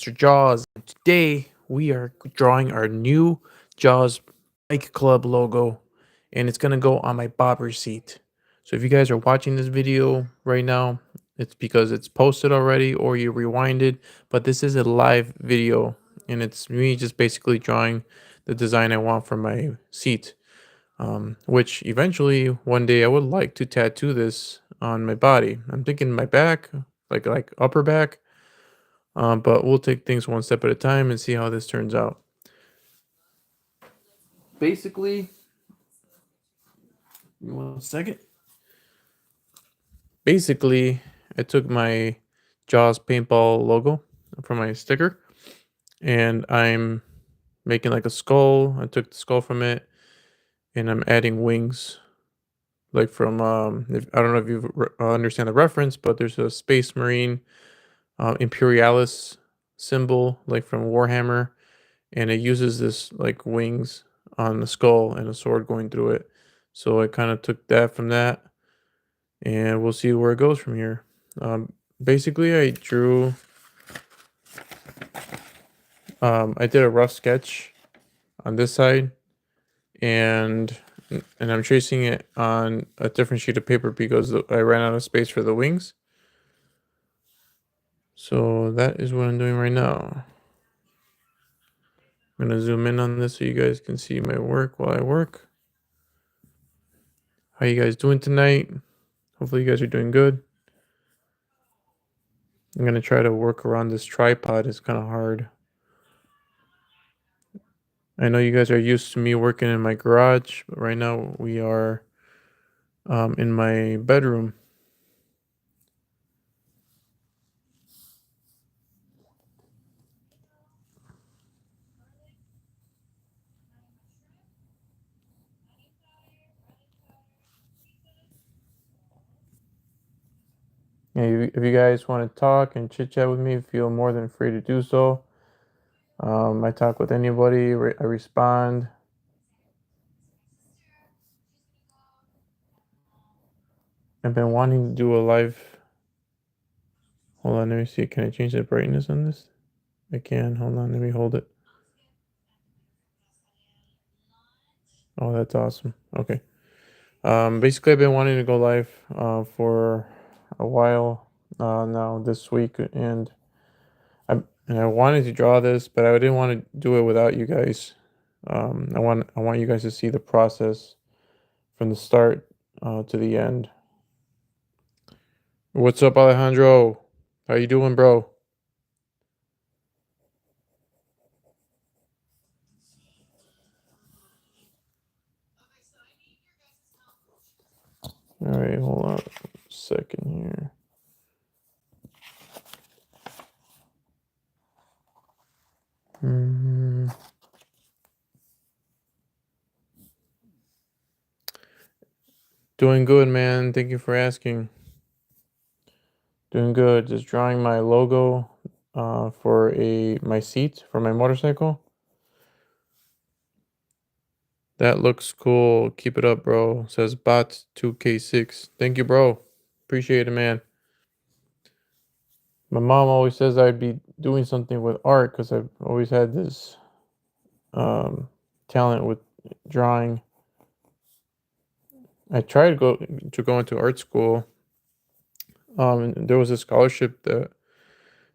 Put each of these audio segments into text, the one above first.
MRJAWZ. Today we are drawing our new JAWZ Bike Club logo, and it's gonna go on my bobber seat. So if you guys are watching this video right now, it's because it's posted already or you rewinded, but this is a live video and it's me just basically drawing the design I want for my seat. Which eventually one day I would like to tattoo this on my body. I'm thinking my back, like upper back, but we'll take things one step at a time and see how this turns out. Basically, one second. Basically, I took my JAWS paintball logo from my sticker and I'm making like a skull. I took the skull from it and I'm adding wings like from I don't know if you understand the reference, but there's a Space Marine Imperialis symbol like from Warhammer, and it uses this like wings on the skull and a sword going through it. So I kind of took that from that, and we'll see where it goes from here. Basically, I did a rough sketch on this side, and I'm tracing it on a different sheet of paper because I ran out of space for the wings. So that is what I'm doing right now. I'm gonna zoom in on this so you guys can see my work while I work. How you guys doing tonight? Hopefully you guys are doing good. I'm gonna try to work around this tripod. It's kind of hard. I know you guys are used to me working in my garage, but right now we are in my bedroom. Yeah, if you guys want to talk and chit chat with me, feel more than free to do so. I talk with anybody. I respond. I've been wanting to do a live. Hold on, let me see. Can I change the brightness on this? I can. Hold on, let me hold it. Oh, that's awesome. Okay. Basically, I've been wanting to go live for a while now this week, and I wanted to draw this, but I didn't want to do it without you guys. I want you guys to see the process from the start to the end. What's up, Alejandro? How you doing, bro? All right, hold on a second here. Mm, doing good, man. Thank you for asking. Doing good. Just drawing my logo for my seat for my motorcycle. That looks cool. Keep it up, bro. Says bot 2K6. Thank you, bro. Appreciate it, man. My mom always says I'd be doing something with art because I've always had this um, talent with drawing. I tried to go into art school. And there was a scholarship that,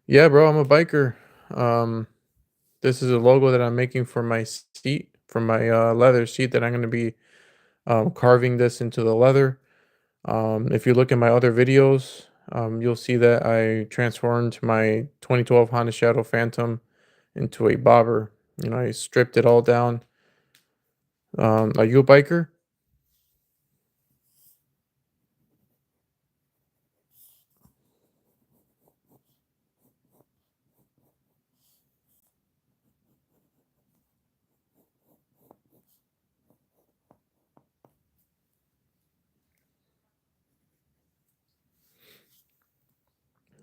yeah, bro, I'm a biker. Um, this is a logo that I'm making for my seat, for my leather seat that I'm going to be carving this into the leather. If you look at my other videos, you'll see that I transformed my 2012 Honda Shadow Phantom into a bobber. You know, I stripped it all down. Are you a biker?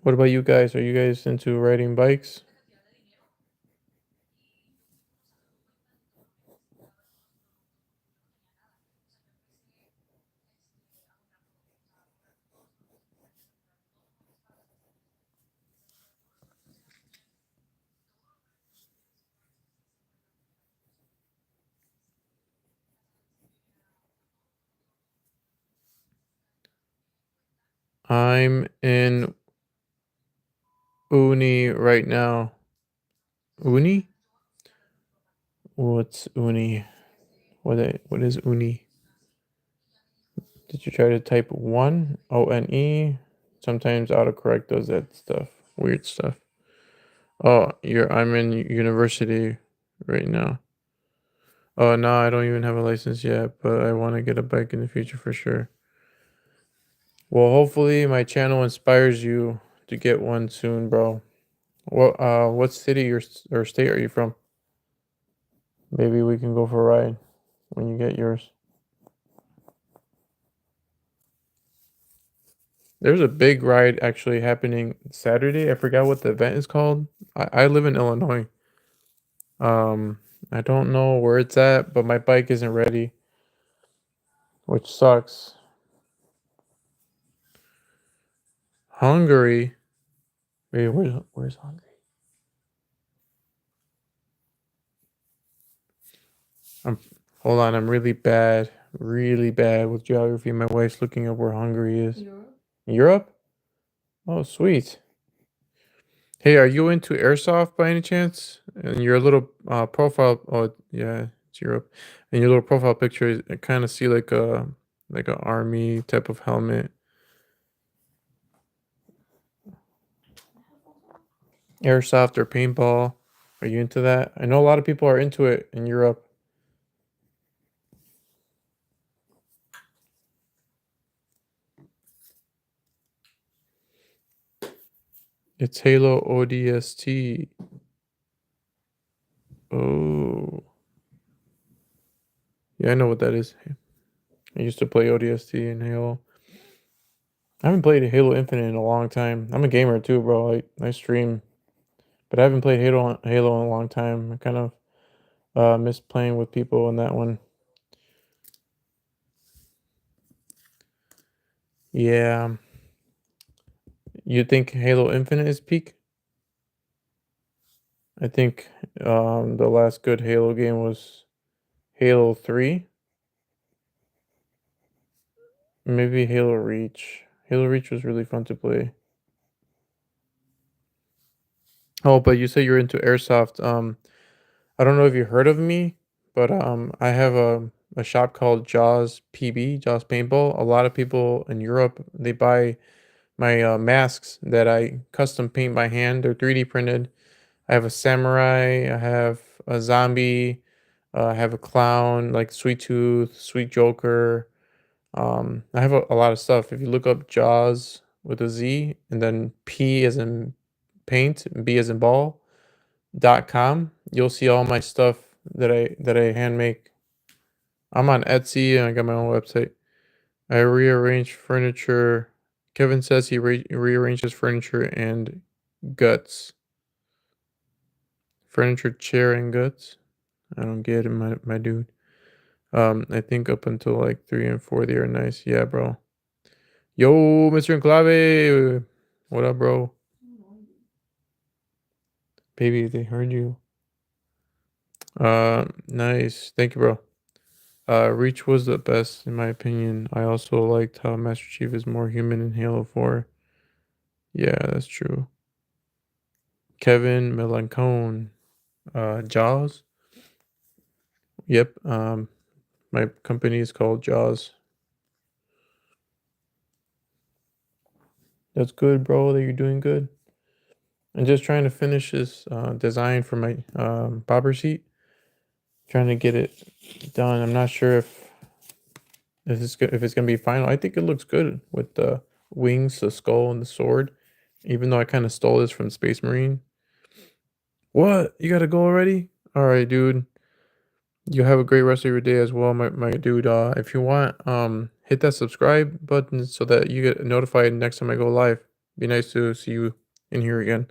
What about you guys? Are you guys into riding bikes? I'm in uni right now. Uni? What's uni? What is uni? Did you try to type one? ONE? Sometimes autocorrect does that stuff. Weird stuff. Oh, I'm in university right now. Oh no, I don't even have a license yet, but I want to get a bike in the future for sure. Well, hopefully my channel inspires you to get one soon, bro. What city or state are you from? Maybe we can go for a ride when you get yours. There's a big ride actually happening Saturday. I forgot what the event is called. I live in Illinois. Um, I don't know where it's at, but my bike isn't ready, which sucks. Hungary. Wait, where's Hungary? I'm hold on. I'm really bad with geography. My wife's looking up where Hungary is. Europe. Europe? Oh, sweet. Hey, are you into airsoft by any chance? And your little profile, oh yeah, it's Europe. And your little profile picture, I kind of see like a army type of helmet. Airsoft or paintball? Are you into that? I know a lot of people are into it in Europe. It's Halo ODST. Oh, yeah, I know what that is. I used to play ODST in Halo. I haven't played Halo Infinite in a long time. I'm a gamer too, bro. I stream, but I haven't played Halo in a long time. I kind of miss playing with people in that one. Yeah. You think Halo Infinite is peak? I think the last good Halo game was Halo 3. Maybe Halo Reach. Halo Reach was really fun to play. Oh, but you say you're into airsoft. I don't know if you heard of me, but I have a shop called JAWZ PB, JAWZ Paintball. A lot of people in Europe, they buy my masks that I custom paint by hand. They're 3D printed. I have a samurai, I have a zombie, I have a clown like Sweet Tooth, Sweet Joker. I have a lot of stuff. If you look up Jaws with a Z and then P as in paint, B as in ball.com, you'll see all my stuff that I hand make. I'm on Etsy and I got my own website. I rearrange furniture. Kevin says he rearranges furniture and guts. Furniture, chair, and guts. I don't get it, my dude. I think up until like 3 and 4 they are nice. Yeah, bro. Yo, Mr. Enclave. What up, bro? Baby, they heard you. Nice. Thank you, bro. Reach was the best in my opinion. I also liked how Master Chief is more human in Halo 4. Yeah, that's true. Kevin Melancone. Jaws. Yep. My company is called Jaws. That's good, bro, that you're doing good. I'm just trying to finish this design for my bobber seat. Trying to get it done. I'm not sure if it's gonna be final. I think it looks good with the wings, the skull, and the sword. Even though I kind of stole this from Space Marine. What? You gotta go already? All right, dude. You have a great rest of your day as well, my dude. If you want, hit that subscribe button so that you get notified next time I go live. Be nice to see you in here again.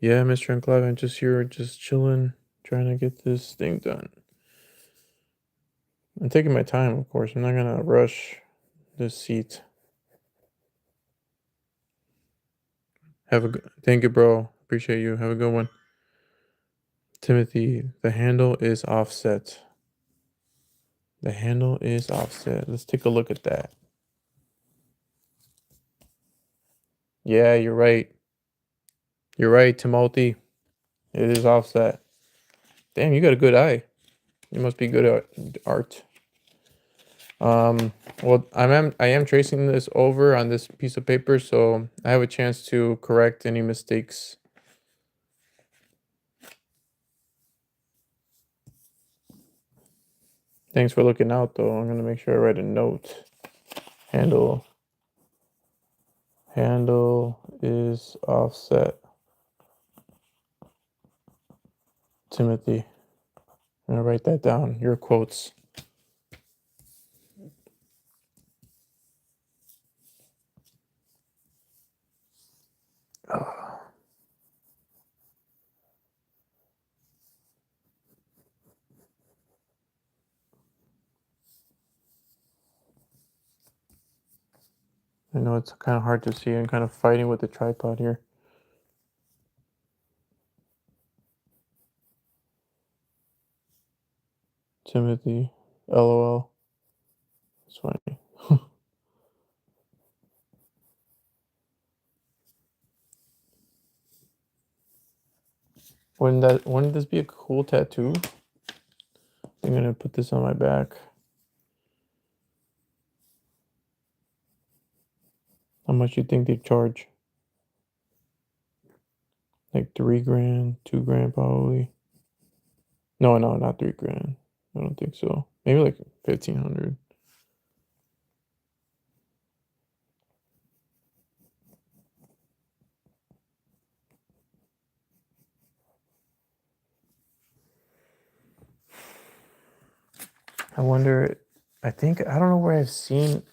Yeah, Mr. Enclave, I'm just here, just chilling, trying to get this thing done. I'm taking my time, of course. I'm not gonna rush this seat. Thank you, bro. Appreciate you. Have a good one. Timothy, the handle is offset. The handle is offset. Let's take a look at that. Yeah, you're right. You're right, Timothy. It is offset. Damn, you got a good eye. You must be good at art. Well, I am tracing this over on this piece of paper, so I have a chance to correct any mistakes. Thanks for looking out, though. I'm gonna make sure I write a note. Handle is offset. Timothy. I'm gonna write that down. Your quotes. I know it's kind of hard to see. I'm kind of fighting with the tripod here. Timothy. LOL. It's funny. Wouldn't this be a cool tattoo? I'm gonna put this on my back. How much you think they charge? Like $3 grand, $2 grand probably. No, not $3 grand. I don't think so. Maybe like 1,500. I wonder. I don't know where I've seen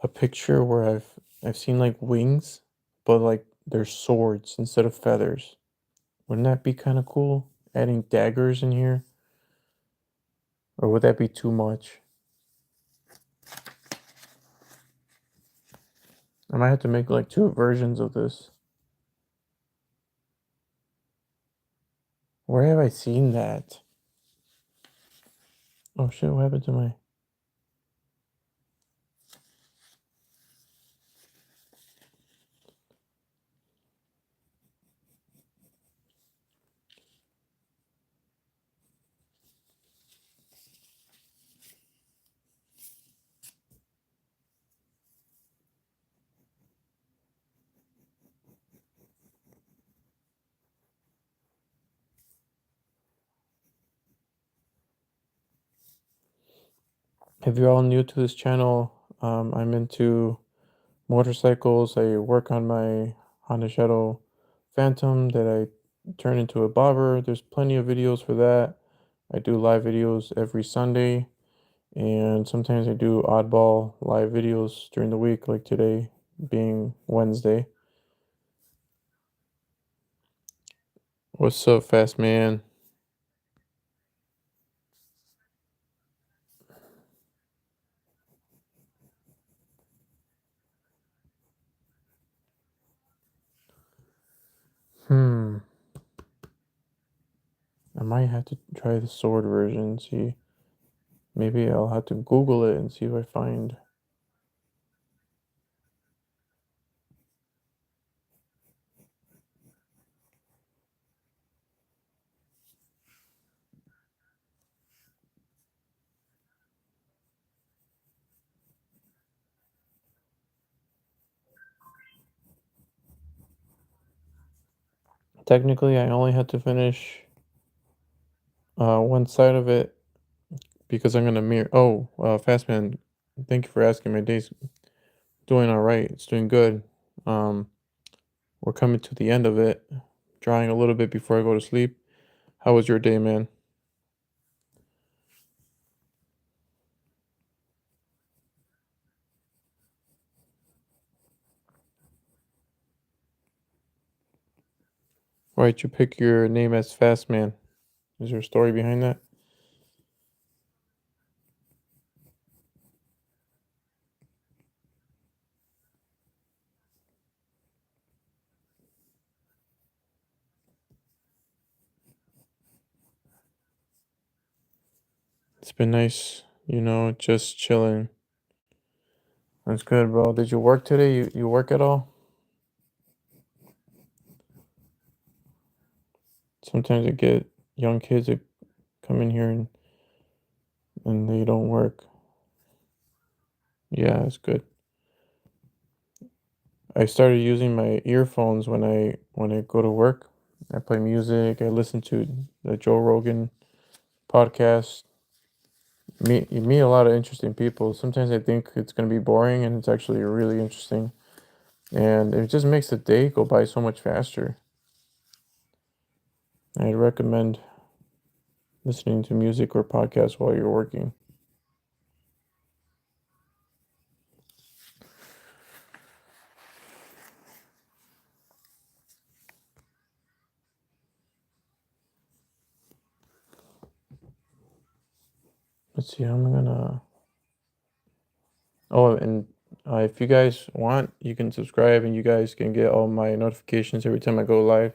a picture where I've seen like wings, but like they're swords instead of feathers. Wouldn't that be kind of cool? Adding daggers in here, or would that be too much? I might have to make like two versions of this. Where have I seen that? Oh shit! What happened to my? If you're all new to this channel, I'm into motorcycles. I work on my Honda Shadow Phantom that I turn into a bobber. There's plenty of videos for that. I do live videos every Sunday, and sometimes I do oddball live videos during the week, like today being Wednesday. What's up, fast man? Hmm. I might have to try the sword version. See, maybe I'll have to Google it and see if I find. Technically, I only had to finish one side of it because I'm gonna mirror. Oh, Fastman, thank you for asking. My day's doing all right. It's doing good. Um, we're coming to the end of it. Drawing a little bit before I go to sleep. How was your day, man? Why'd you pick your name as Fastman? Is there a story behind that? It's been nice, just chilling. That's good, bro. Did you work today? You work at all? Sometimes I get young kids that come in here and they don't work. Yeah, it's good. I started using my earphones when I go to work. I play music. I listen to the Joe Rogan podcast. You meet a lot of interesting people. Sometimes I think it's gonna be boring, and it's actually really interesting. And it just makes the day go by so much faster. I'd recommend listening to music or podcasts while you're working. Let's see, how am I gonna? Oh, and if you guys want, you can subscribe, and you guys can get all my notifications every time I go live.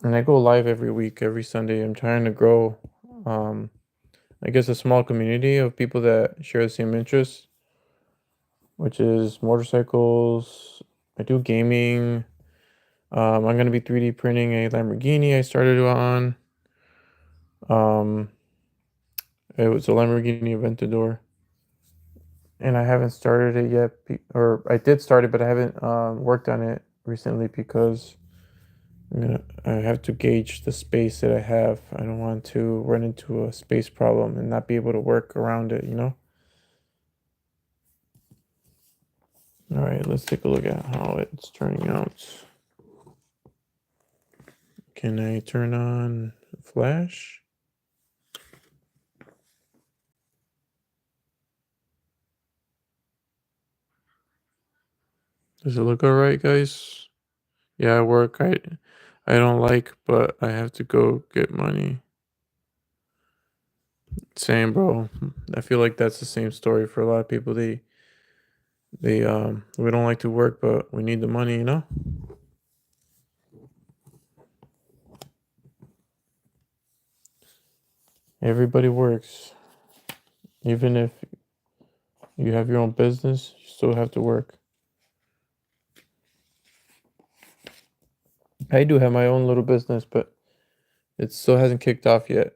And I go live every week, every Sunday. I'm trying to grow, um, I guess, a small community of people that share the same interests, which is motorcycles. I do gaming. I'm gonna be 3D printing a Lamborghini I started on. Um, it was a Lamborghini Aventador, and I haven't started it yet, or I did start it, but I haven't worked on it recently because I have to gauge the space that I have. I don't want to run into a space problem and not be able to work around it. All right, let's take a look at how it's turning out. Can I turn on flash? Does it look all right, guys? Yeah, I work. I don't like, but I have to go get money. Same, bro. I feel like that's the same story for a lot of people. We don't like to work, but we need the money. Everybody works. Even if you have your own business, you still have to work. I do have my own little business, but it still hasn't kicked off yet.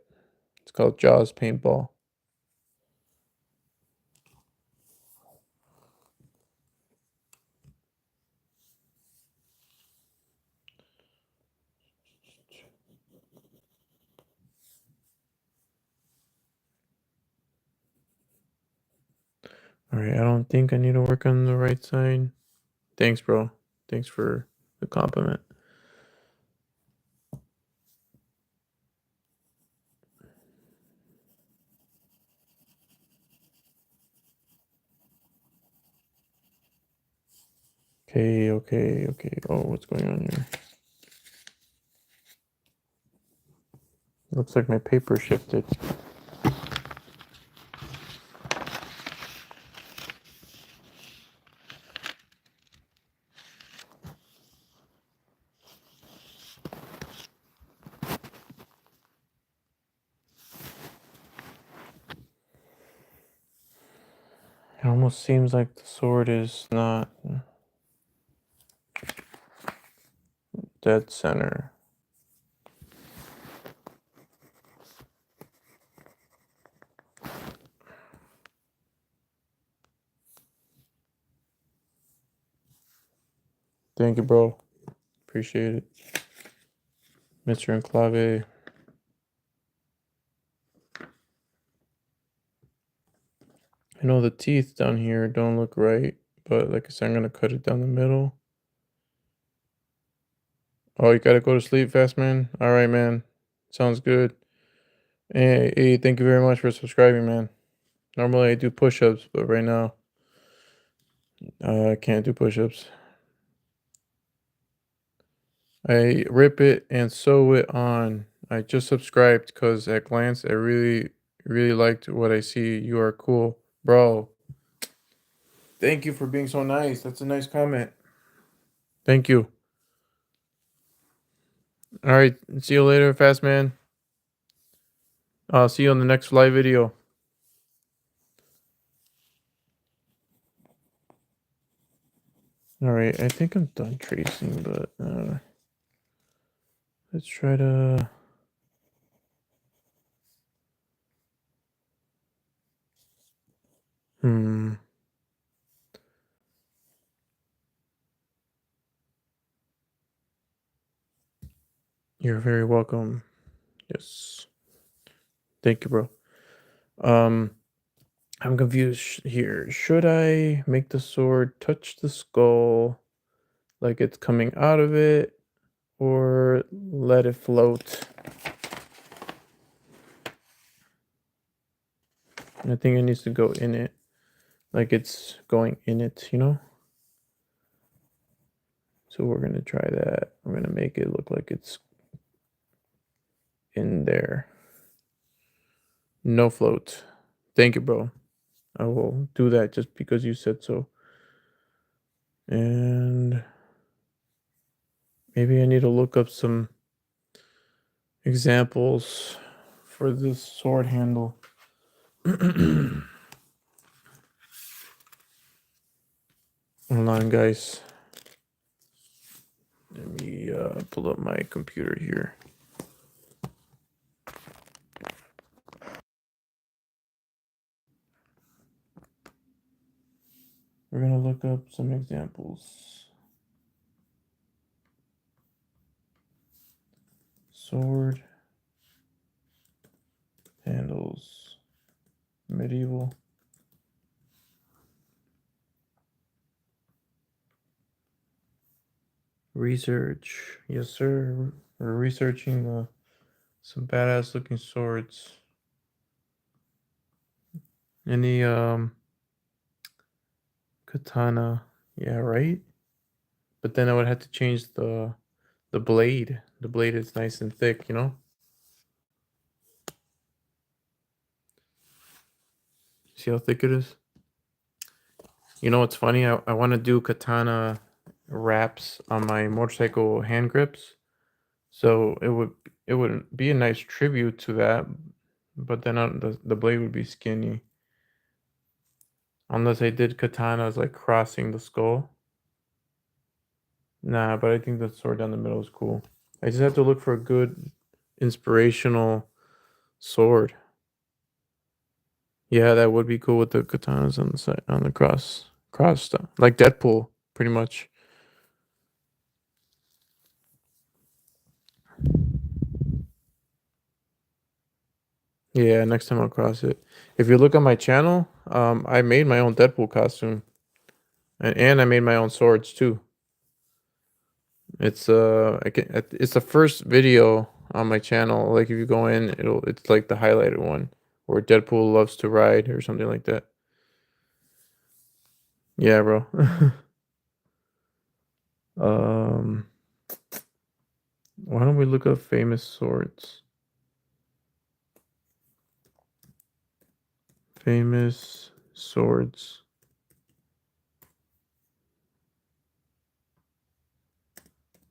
It's called JAWZ Paintball. All right, I don't think I need to work on the right side. Thanks, bro. Thanks for the compliment. Okay, okay, okay. Oh, what's going on here? Looks like my paper shifted. It almost seems like the sword is not dead center. Thank you, bro. Appreciate it. Mr. Enclave. I know the teeth down here don't look right, but like I said, I'm gonna cut it down the middle. Oh, you gotta go to sleep fast, man. All right, man. Sounds good. Hey, thank you very much for subscribing, man. Normally I do push-ups, but right now I can't do push-ups. I rip it and sew it on. I just subscribed because at glance, I really liked what I see. You are cool, bro. Thank you for being so nice. That's a nice comment. Thank you. All right. See you later, fast man. I'll see you on the next live video. All right. I think I'm done tracing, but let's try to. Hmm. You're very welcome. Yes. Thank you, bro. Um, I'm confused here. Should I make the sword touch the skull like it's coming out of it, or let it float? I think it needs to go in it, like it's going in it, you know? So we're gonna try that. We're gonna make it look like it's in there. No float. Thank you, bro. I will do that just because you said so. And maybe I need to look up some examples for this sword handle. Hold on, guys. Let me pull up my computer here. We're gonna look up some examples. Sword handles, medieval. Research, yes sir. We're researching some badass looking swords. Any katana, yeah, right? But then I would have to change the blade. The blade is nice and thick, you know? See how thick it is? You know what's funny? I want to do katana wraps on my motorcycle hand grips. So it would be a nice tribute to that, but then the blade would be skinny. Unless I did katanas like crossing the skull. Nah, but I think the sword down the middle is cool. I just have to look for a good inspirational sword. Yeah, that would be cool with the katanas on the side on the cross stuff. Like Deadpool, pretty much. Yeah, next time I'll cross it. If you look on my channel, I made my own Deadpool costume. And I made my own swords too. It's the first video on my channel. Like if you go in, it's like the highlighted one where Deadpool loves to ride or something like that. Yeah, bro. um, why don't we look up famous swords? Famous swords.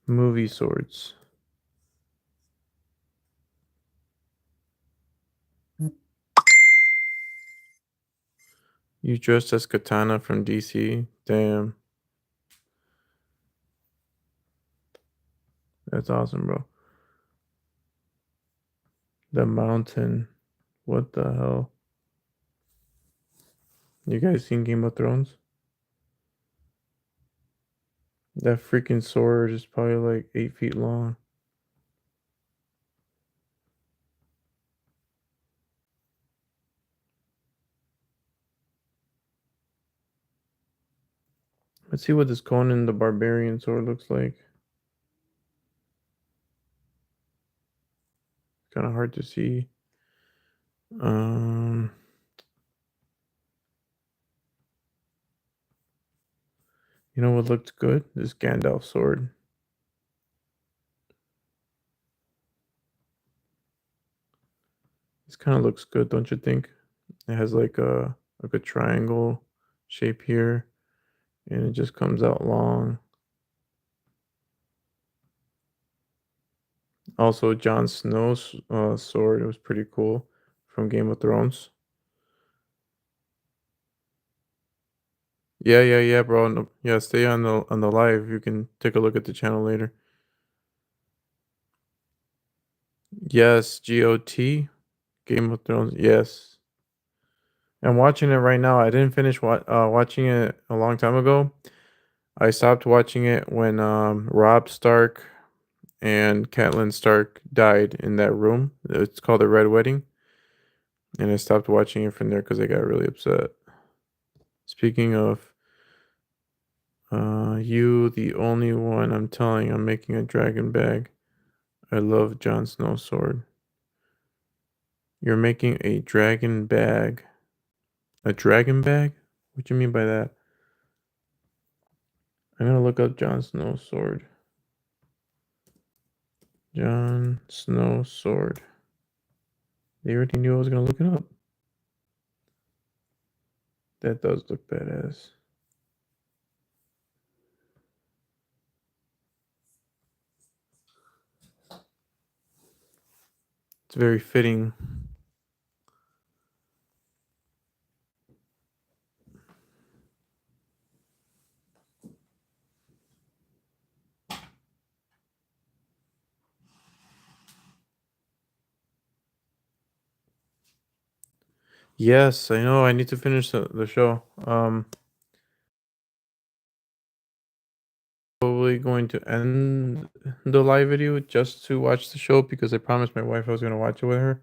Movie swords. You dressed as Katana from DC. Damn. That's awesome, bro. The Mountain. What the hell? You guys seen Game of Thrones? That freaking sword is probably like 8 feet long. Let's see what this Conan the Barbarian sword looks like. Kind of hard to see. Um, you know what looked good? This Gandalf sword. kind of looks good, don't you think? It has like a triangle shape here, and it just comes out long. Also, Jon Snow's sword was pretty cool from Game of Thrones. Yeah, yeah, yeah, bro. No, yeah, stay on the live. You can take a look at the channel later. Yes, GOT, Game of Thrones. Yes, I'm watching it right now. I didn't finish watching it a long time ago. I stopped watching it when Robb Stark and Catelyn Stark died in that room. It's called the Red Wedding, and I stopped watching it from there because I got really upset. Speaking of you, the only one I'm telling, I'm making a dragon bag. I love Jon Snow's sword. You're making a dragon bag. A dragon bag? What do you mean by that? I'm gonna look up Jon Snow's sword. Jon Snow sword. They already knew I was gonna look it up. That does look badass. It's very fitting. Yes, I know. I need to finish the show. Probably going to end the live video just to watch the show because I promised my wife I was gonna watch it with her.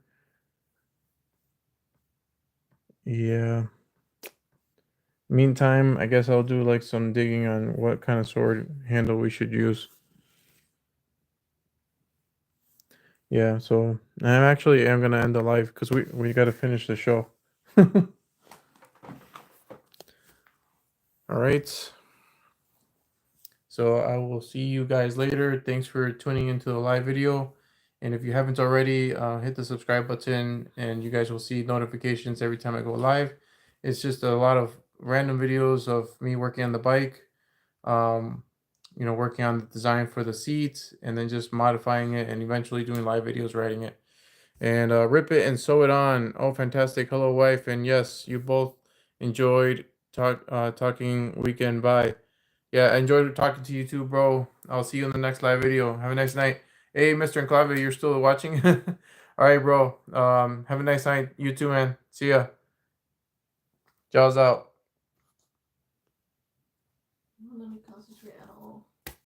Yeah. Meantime, I guess I'll do like some digging on what kind of sword handle we should use. Yeah, so I'm actually am gonna end the live because we gotta finish the show. All right. So I will see you guys later. Thanks for tuning into the live video. And if you haven't already, hit the subscribe button and you guys will see notifications every time I go live. It's just a lot of random videos of me working on the bike, um, working on the design for the seat and then just modifying it and eventually doing live videos riding it. And rip it and sew it on. Oh, fantastic. Hello, wife. And yes, you both enjoyed talking weekend. Bye. Yeah, I enjoyed talking to you too, bro. I'll see you in the next live video. Have a nice night. Hey, Mr. Enclave, you're still watching? All right, bro. Have a nice night. You too, man. See ya. Jaws out.